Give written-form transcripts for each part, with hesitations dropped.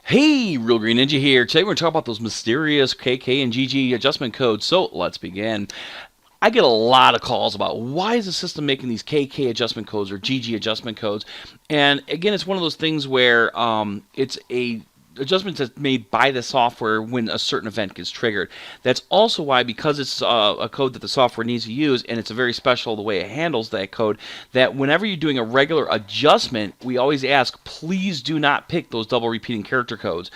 Hey, Real Green Ninja here. Today we're going to talk about those mysterious KK and GG adjustment codes. So let's begin. I get a lot of calls about why is the system making these KK adjustment codes or GG adjustment codes. And again, it's one of those things where it's a adjustments that's made by the software when a certain event gets triggered. That's also why, because it's a code that the software needs to use, and it's a very special the way it handles that code, that whenever you're doing a regular adjustment, we always ask, please do not pick those double repeating character codes.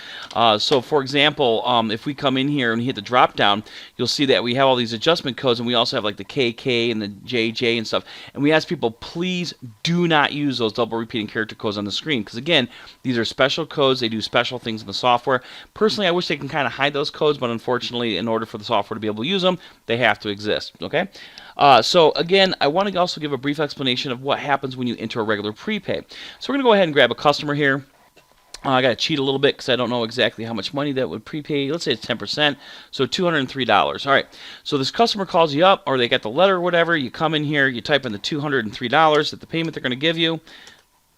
So for example, if we come in here and hit the drop down, you'll see that we have all these adjustment codes, and we also have like the KK and the JJ and stuff. And we ask people, please do not use those double repeating character codes on the screen, because again, these are special codes. They do special things in the software. Personally, I wish they can kind of hide those codes, but unfortunately, in order for the software to be able to use them, they have to exist. Okay. So again, I want to also give a brief explanation of what happens when you enter a regular prepay. So we're going to go ahead and grab a customer here. I got to cheat a little bit because I don't know exactly how much money that would prepay. Let's say it's 10%, so $203. All right, so this customer calls you up, or they get the letter or whatever. You come in here, you type in the $203 that the payment they're going to give you.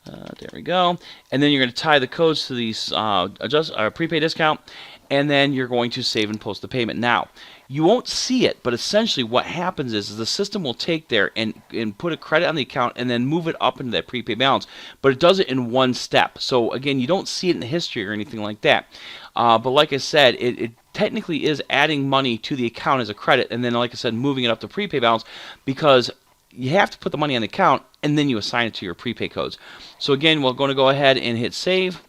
There we go. And then you're going to tie the codes to these prepay discount, and then you're going to save and post the payment. Now, you won't see it, but essentially what happens is the system will take there and put a credit on the account and then move it up into that prepay balance. But it does it in one step. So again, you don't see it in the history or anything like that. But like I said, it technically is adding money to the account as a credit, and then like I said, moving it up to prepay balance, because you have to put the money on the account and then you assign it to your prepay codes. So again, we're going to go ahead and hit save,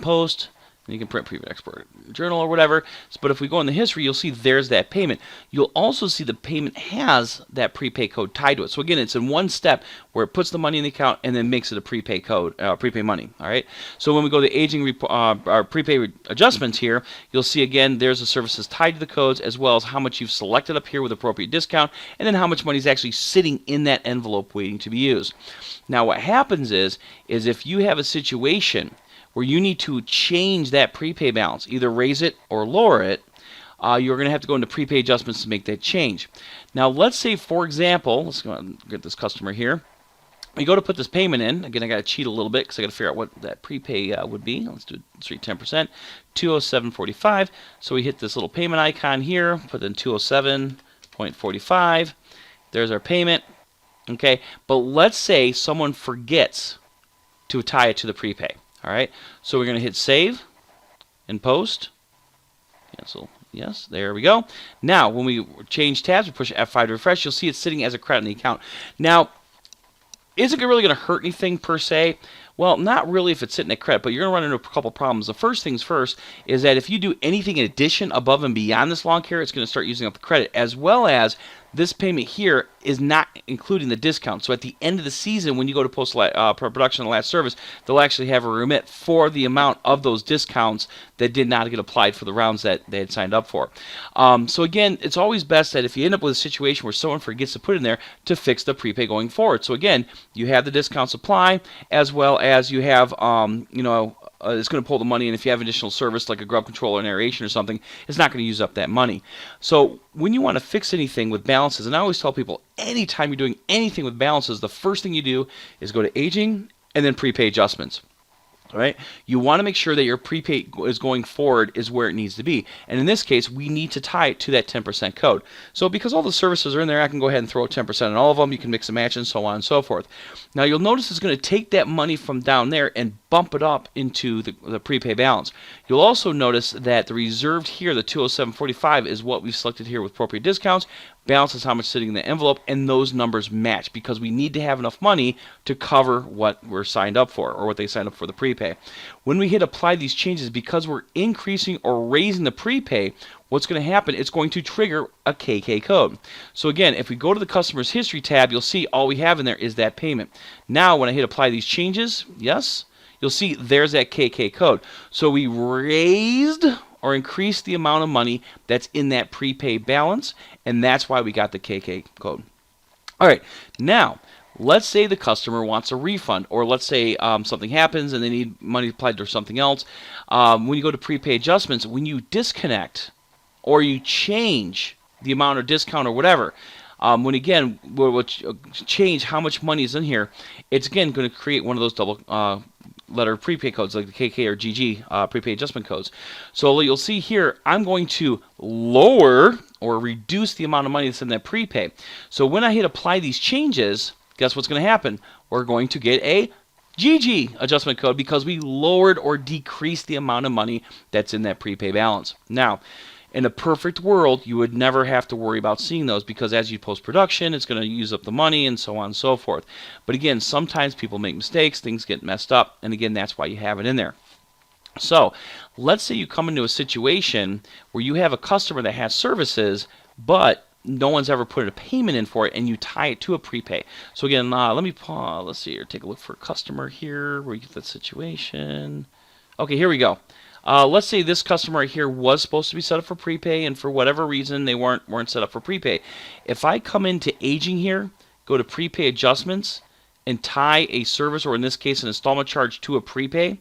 post, and you can print, preview, export, journal, or whatever. But if we go in the history, you'll see there's that payment. You'll also see the payment has that prepay code tied to it. So again, it's in one step where it puts the money in the account and then makes it a prepay code, prepay money. All right. So when we go to aging our prepay adjustments here, you'll see again there's the services tied to the codes, as well as how much you've selected up here with appropriate discount, and then how much money is actually sitting in that envelope waiting to be used. Now, what happens is if you have a situation where you need to change that prepay balance, either raise it or lower it, you're going to have to go into prepay adjustments to make that change. Now, let's say, for example, let's go and get this customer here. We go to put this payment in. Again, I got to cheat a little bit because I got to figure out what that prepay would be. Let's do 10%, 207.45. So we hit this little payment icon here, put in 207.45. There's our payment. Okay, but let's say someone forgets to tie it to the prepay. All right, so we're going to hit save and post. Cancel. Yes, there we go. Now, when we change tabs, we push F5 to refresh, you'll see it's sitting as a credit in the account. Now, is it really going to hurt anything per se? Well, not really if it's sitting at credit, but you're going to run into a couple problems. The first things first is that if you do anything in addition, above and beyond this long carry, it's going to start using up the credit, as well as this payment here is not including the discount. So at the end of the season, when you go to post production on the last service, they'll actually have a remit for the amount of those discounts that did not get applied for the rounds that they had signed up for. So again, it's always best that if you end up with a situation where someone forgets to put in there, to fix the prepay going forward. So again, you have the discounts apply, as well as you have, it's going to pull the money, and if you have additional service like a grub control or an aeration or something, it's not going to use up that money. So when you want to fix anything with balances, and I always tell people, anytime you're doing anything with balances, the first thing you do is go to aging and then prepay adjustments. All right, you want to make sure that your prepay is going forward is where it needs to be. And in this case, we need to tie it to that 10% code. So because all the services are in there, I can go ahead and throw 10% on all of them. You can mix and match and so on and so forth. Now you'll notice it's going to take that money from down there and bump it up into the prepay balance. You'll also notice that the reserved here, the 207.45, is what we've selected here with appropriate discounts. Balance is how much sitting in the envelope, and those numbers match because we need to have enough money to cover what we're signed up for, or what they signed up for the prepay. When we hit apply these changes, because we're increasing or raising the prepay, what's going to happen, it's going to trigger a KK code. So again, if we go to the customer's history tab, you'll see all we have in there is that payment. Now when I hit apply these changes, yes, you'll see there's that KK code. So we raised or increased the amount of money that's in that prepay balance, and that's why we got the KK code. All right, now let's say the customer wants a refund, or let's say something happens and they need money applied to something else. When you go to prepay adjustments, when you disconnect or you change the amount of discount or whatever, when we'll change how much money is in here, it's again going to create one of those double letter prepay codes like the KK or GG prepay adjustment codes. So you'll see here, I'm going to lower or reduce the amount of money that's in that prepay. So when I hit apply these changes, guess what's going to happen? We're going to get a GG adjustment code because we lowered or decreased the amount of money that's in that prepay balance. Now, in a perfect world, you would never have to worry about seeing those because as you post production, it's going to use up the money and so on and so forth. But again, sometimes people make mistakes, things get messed up, and again, that's why you have it in there. So let's say you come into a situation where you have a customer that has services, but no one's ever put a payment in for it, and you tie it to a prepay. So again, let me pause. Let's see here. Take a look for a customer here where you get that situation. Okay, here we go. Let's say this customer right here was supposed to be set up for prepay, and for whatever reason they weren't set up for prepay. If I come into aging here, go to prepay adjustments, and tie a service, or in this case an installment charge, to a prepay,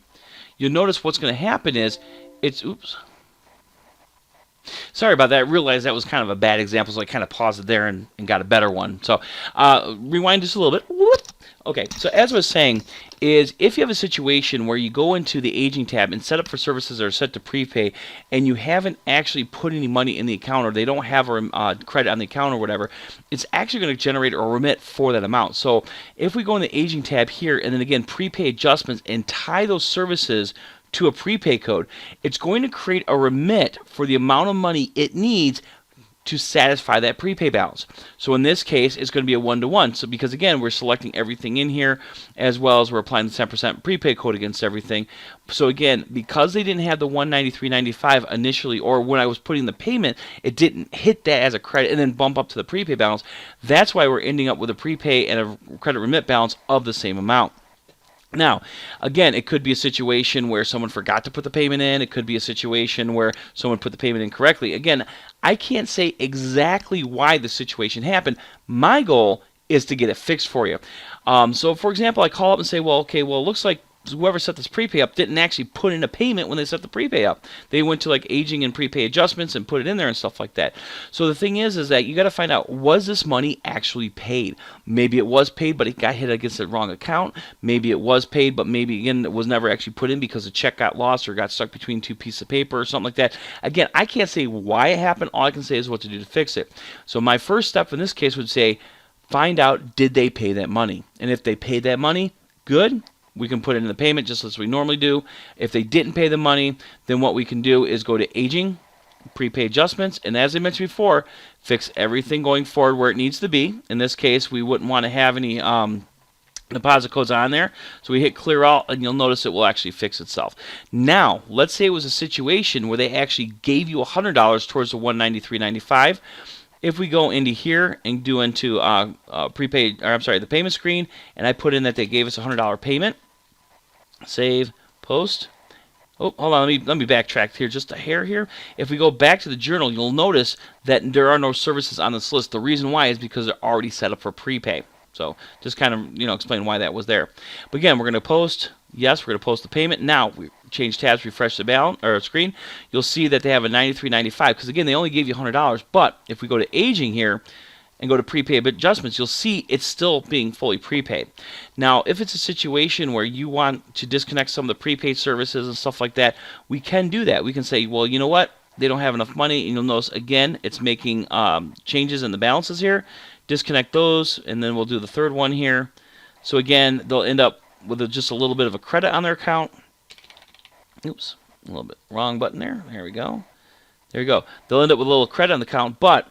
you'll notice what's going to happen is oops. Sorry about that. I realized that was kind of a bad example, so I kind of paused it there and got a better one. So rewind just a little bit. Okay, so as I was saying, is if you have a situation where you go into the aging tab and set up for services that are set to prepay, and you haven't actually put any money in the account, or they don't have a credit on the account or whatever, it's actually going to generate or remit for that amount. So if we go in the aging tab here, and then again, prepay adjustments, and tie those services to a prepay code, it's going to create a remit for the amount of money it needs to satisfy that prepay balance. So in this case, it's going to be a 1-to-1. So because again, we're selecting everything in here, as well as we're applying the 10% prepay code against everything. So again, because they didn't have the $193.95 initially, or when I was putting the payment, it didn't hit that as a credit and then bump up to the prepay balance. That's why we're ending up with a prepay and a credit remit balance of the same amount. Now, again, it could be a situation where someone forgot to put the payment in. It could be a situation where someone put the payment in correctly. Again, I can't say exactly why the situation happened. My goal is to get it fixed for you. So, for example, I call up and say, well, okay, well, it looks like whoever set this prepay up didn't actually put in a payment when they set the prepay up. They went to like aging and prepay adjustments and put it in there and stuff like that. So the thing is that you got to find out, was this money actually paid? Maybe it was paid, but it got hit against the wrong account. Maybe it was paid, but maybe again it was never actually put in because the check got lost or got stuck between two pieces of paper or something like that. Again, I can't say why it happened. All I can say is what to do to fix it. So my first step in this case would say, find out, did they pay that money? And if they paid that money, good. We can put it in the payment just as we normally do. If they didn't pay the money, then what we can do is go to aging, prepay adjustments, and as I mentioned before, fix everything going forward where it needs to be. In this case, we wouldn't want to have any deposit codes on there. So we hit clear all, and you'll notice it will actually fix itself. Now, let's say it was a situation where they actually gave you $100 towards the $193.95. If we go into here and do into prepaid, or I'm sorry, the payment screen, and I put in that they gave us a $100 payment, save, post. Oh, hold on, let me backtrack here just a hair here. If we go back to the journal, you'll notice that there are no services on this list. The reason why is because they're already set up for prepay. So just kind of explain why that was there. But again, we're going to post. Yes, we're going to post the payment. Now we change tabs, refresh the balance or screen. You'll see that they have a $93.95 because again they only gave you $100. But if we go to aging here and go to prepay adjustments, you'll see it's still being fully prepaid. Now, if it's a situation where you want to disconnect some of the prepaid services and stuff like that, we can do that. We can say, well, you know what? They don't have enough money, and you'll notice again it's making changes in the balances here. Disconnect those, and then we'll do the third one here. So again, they'll end up with just a little bit of a credit on their account. Oops, a little bit wrong button there. There we go. There you go. They'll end up with a little credit on the account, but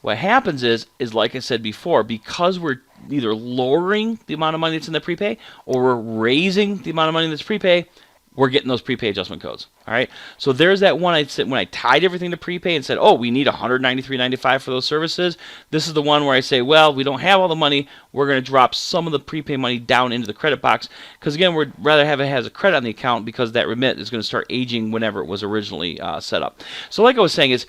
what happens is like I said before, because we're either lowering the amount of money that's in the prepay or we're raising the amount of money that's prepay, we're getting those prepay adjustment codes. All right. So there's that one I said when I tied everything to prepay and said, oh, we need $193.95 for those services. This is the one where I say, well, we don't have all the money. We're going to drop some of the prepay money down into the credit box because again, we'd rather have it as a credit on the account because that remit is going to start aging whenever it was originally set up. So like I was saying is,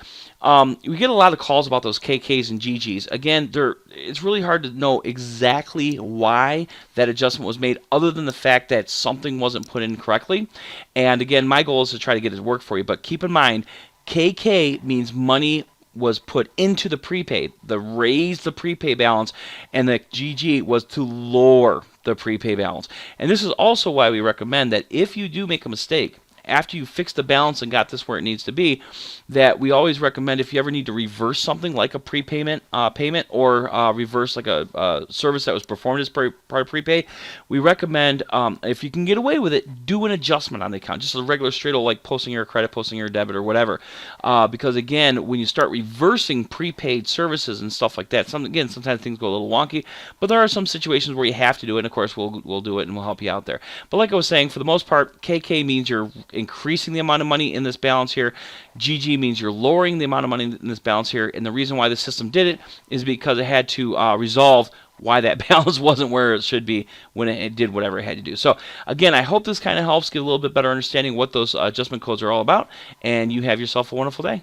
we get a lot of calls about those KKs and GGs. Again, it's really hard to know exactly why that adjustment was made other than the fact that something wasn't put in correctly. And again, my goal is to try to get it to work for you. But keep in mind, KK means money was put into the prepaid, the raise the prepay balance, and the GG was to lower the prepay balance. And this is also why we recommend that if you do make a mistake, after you fix the balance and got this where it needs to be, that we always recommend if you ever need to reverse something like a prepayment payment or reverse like a service that was performed as part of prepay, we recommend if you can get away with it, do an adjustment on the account, just a regular straight old like posting your credit, posting your debit, or whatever. Because again, when you start reversing prepaid services and stuff like that, sometimes things go a little wonky, but there are some situations where you have to do it, and of course we'll do it and we'll help you out there. But like I was saying, for the most part, KK means you're increasing the amount of money in this balance here. GG means you're lowering the amount of money in this balance here. And the reason why the system did it is because it had to resolve why that balance wasn't where it should be when it did whatever it had to do. So again, I hope this kind of helps get a little bit better understanding what those adjustment codes are all about, and you have yourself a wonderful day.